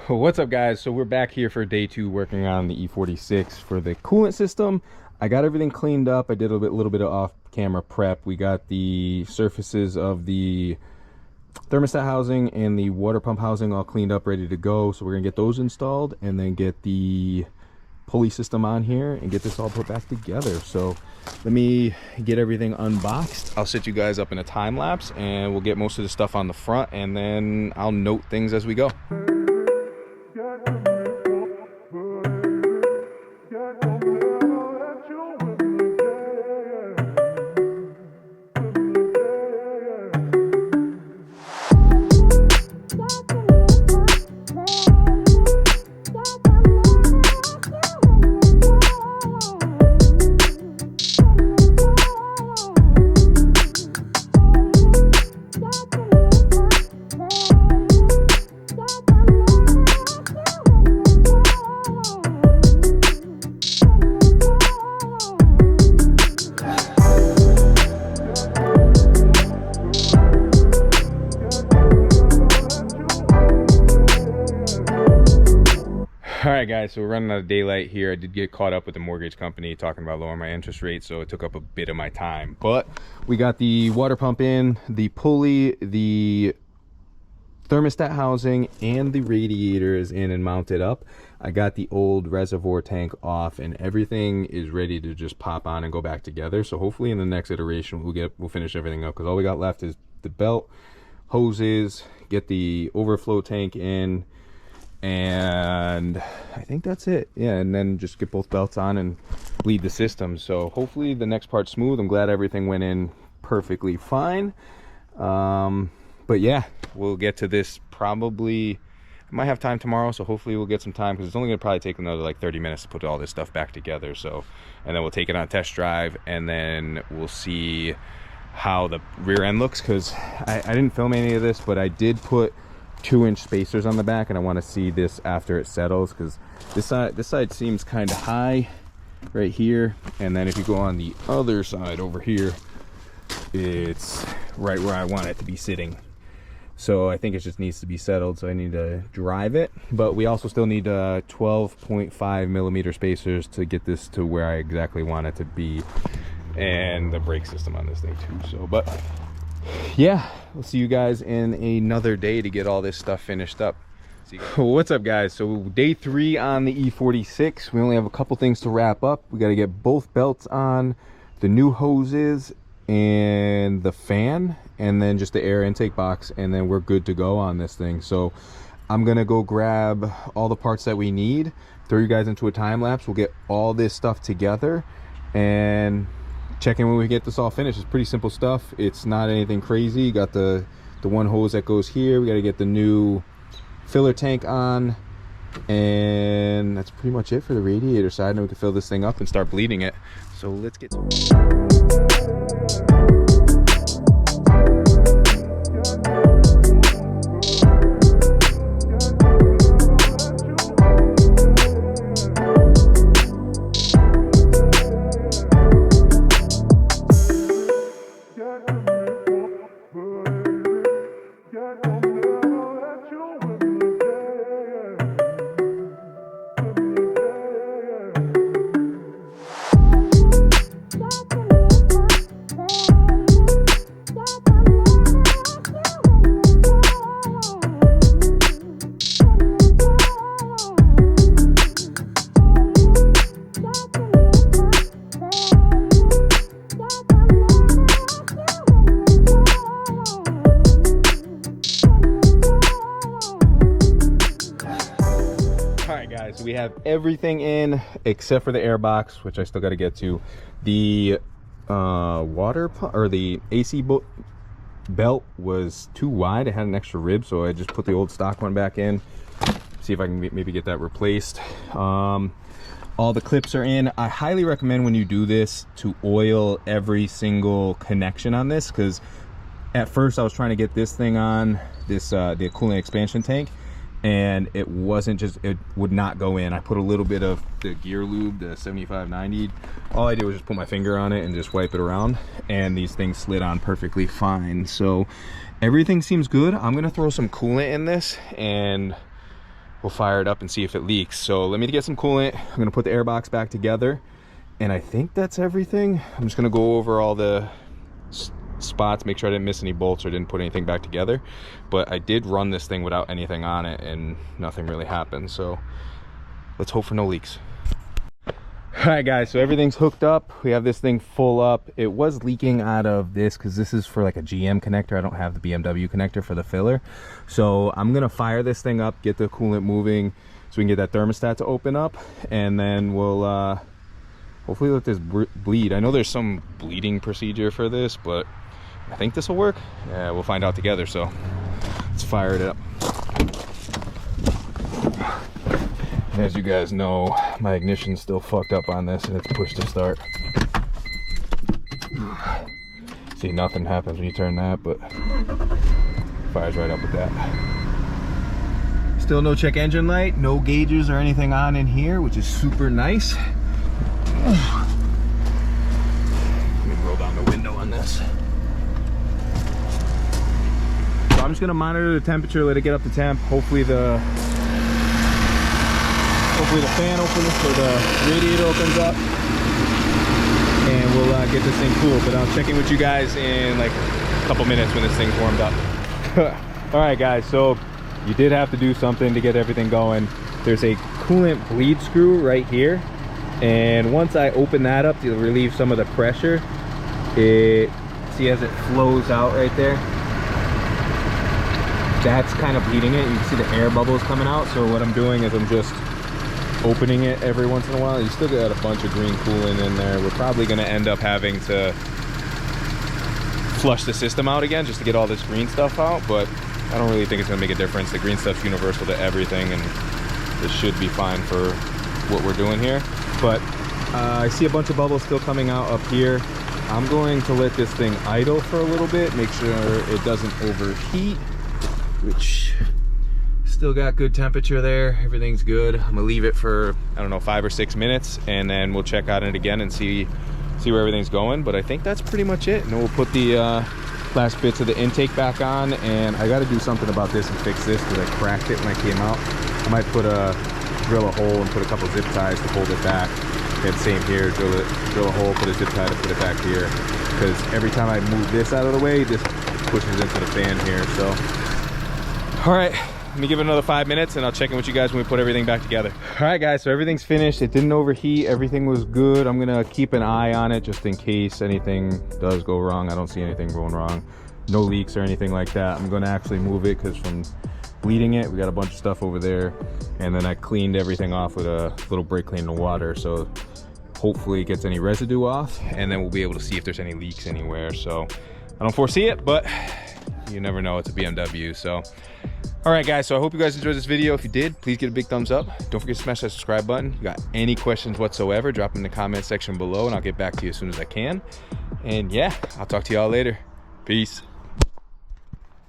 What's up, guys? So we're back here for day 2 working on the E46 for the coolant system. I got everything cleaned up. I did a little bit of off-camera prep. We got the surfaces of the thermostat housing and the water pump housing all cleaned up, ready to go. So we're gonna get those installed and then get the pulley system on here and get this all put back together. So let me get everything unboxed. I'll set you guys up in a time lapse and we'll get most of the stuff on the front, and then I'll note things as we go. All right, guys, so we're running out of daylight here. I did get caught up with the mortgage company talking about lowering my interest rate, so it took up a bit of my time. But we got the water pump in, the pulley, the thermostat housing, and the radiator is in and mounted up. I got the old reservoir tank off, and everything is ready to just pop on and go back together. So hopefully in the next iteration we'll finish everything up, because all we got left is the belt, hoses, get the overflow tank in, and I think that's it. Yeah, and then just get both belts on and bleed the system. So hopefully the next part's smooth. I'm glad everything went in perfectly fine. But yeah, we'll get to this probably. I might have time tomorrow, so hopefully we'll get some time, because it's only gonna probably take another like 30 minutes to put all this stuff back together. So, and then we'll take it on a test drive, and then we'll see how the rear end looks, because I didn't film any of this, but I did put 2-inch spacers on the back, and I want to see this after it settles, because this side seems kind of high right here, and then if you go on the other side over here, it's right where I want it to be sitting. So I think it just needs to be settled, so I need to drive it. But we also still need 12.5 millimeter spacers to get this to where I exactly want it to be, and the brake system on this thing too. So, but yeah, we'll see you guys in another day to get all this stuff finished up. What's up, guys? So day 3 on the E46. We only have a couple things to wrap up. We got to get both belts on, the new hoses and the fan, and then just the air intake box, and then we're good to go on this thing. So I'm gonna go grab all the parts that we need, throw you guys into a time lapse. We'll get all this stuff together and check in when we get this all finished. It's pretty simple stuff. It's not anything crazy. You got the one hose that goes here. We got to get the new filler tank on, and that's pretty much it for the radiator side. And we can fill this thing up and start bleeding it. So let's get to it. So we have everything in except for the air box, which I still got to get to. The water pump, or the AC belt was too wide. It had an extra rib, so I just put the old stock one back in. See if I can maybe get that replaced. All the clips are in. I highly recommend when you do this to oil every single connection on this, because at first I was trying to get this thing on this the coolant expansion tank, and it would not go in. I put a little bit of the gear lube, the 75/90. All I did was just put my finger on it and just wipe it around, and these things slid on perfectly fine. So everything seems good. I'm gonna throw some coolant in this and we'll fire it up and see if it leaks. So let me get some coolant. I'm gonna put the air box back together, and I think that's everything. I'm just gonna go over all the spots, make sure I didn't miss any bolts or didn't put anything back together. But I did run this thing without anything on it and nothing really happened, so let's hope for no leaks. All right guys, so everything's hooked up. We have this thing full up. It was leaking out of this because this is for like a GM connector. I don't have the BMW connector for the filler, so I'm gonna fire this thing up, get the coolant moving so we can get that thermostat to open up, and then we'll hopefully let this bleed. I know there's some bleeding procedure for this, but I think this will work. Yeah, we'll find out together, so let's fire it up. As you guys know, my ignition's still fucked up on this and it's push to start. See, nothing happens when you turn that, but fires right up with that. Still no check engine light, no gauges or anything on in here, which is super nice. Let me roll down the window on this. So I'm just gonna monitor the temperature, let it get up to temp. Hopefully the fan opens or the radiator opens up, and we'll get this thing cool. But I'll check in with you guys in like a couple minutes when this thing's warmed up. All right guys, so you did have to do something to get everything going. There's a coolant bleed screw right here, and once I open that up to relieve some of the pressure, see as it flows out right there, that's kind of bleeding it. You can see the air bubbles coming out. So what I'm doing is I'm just opening it every once in a while. You still got a bunch of green coolant in there. We're probably going to end up having to flush the system out again just to get all this green stuff out, but I don't really think it's going to make a difference. The green stuff's universal to everything, and this should be fine for what we're doing here. But I see a bunch of bubbles still coming out up here. I'm going to let this thing idle for a little bit, make sure it doesn't overheat, which still got good temperature there. Everything's good. I'm gonna leave it for, I don't know, 5 or 6 minutes, and then we'll check on it again and see where everything's going. But I think that's pretty much it. And then we'll put the last bits of the intake back on, and I got to do something about this and fix this because I cracked it when I came out. I might drill a hole and put a couple zip ties to hold it back. And same here, drill a hole, put a zip tie to put it back here, because every time I move this out of the way, this pushes into the fan here. So all right, let me give it another 5 minutes and I'll check in with you guys when we put everything back together. All right guys, so everything's finished. It didn't overheat, everything was good. I'm gonna keep an eye on it just in case anything does go wrong. I don't see anything going wrong, no leaks or anything like that. I'm gonna actually move it because from bleeding it, we got a bunch of stuff over there, and then I cleaned everything off with a little brake clean and water, so hopefully it gets any residue off, and then we'll be able to see if there's any leaks anywhere. So I don't foresee it, but you never know, it's a BMW. So all right guys, so I hope you guys enjoyed this video. If you did, please give it a big thumbs up. Don't forget to smash that subscribe button. If you got any questions whatsoever, drop them in the comment section below and I'll get back to you as soon as I can. And yeah, I'll talk to y'all later. Peace.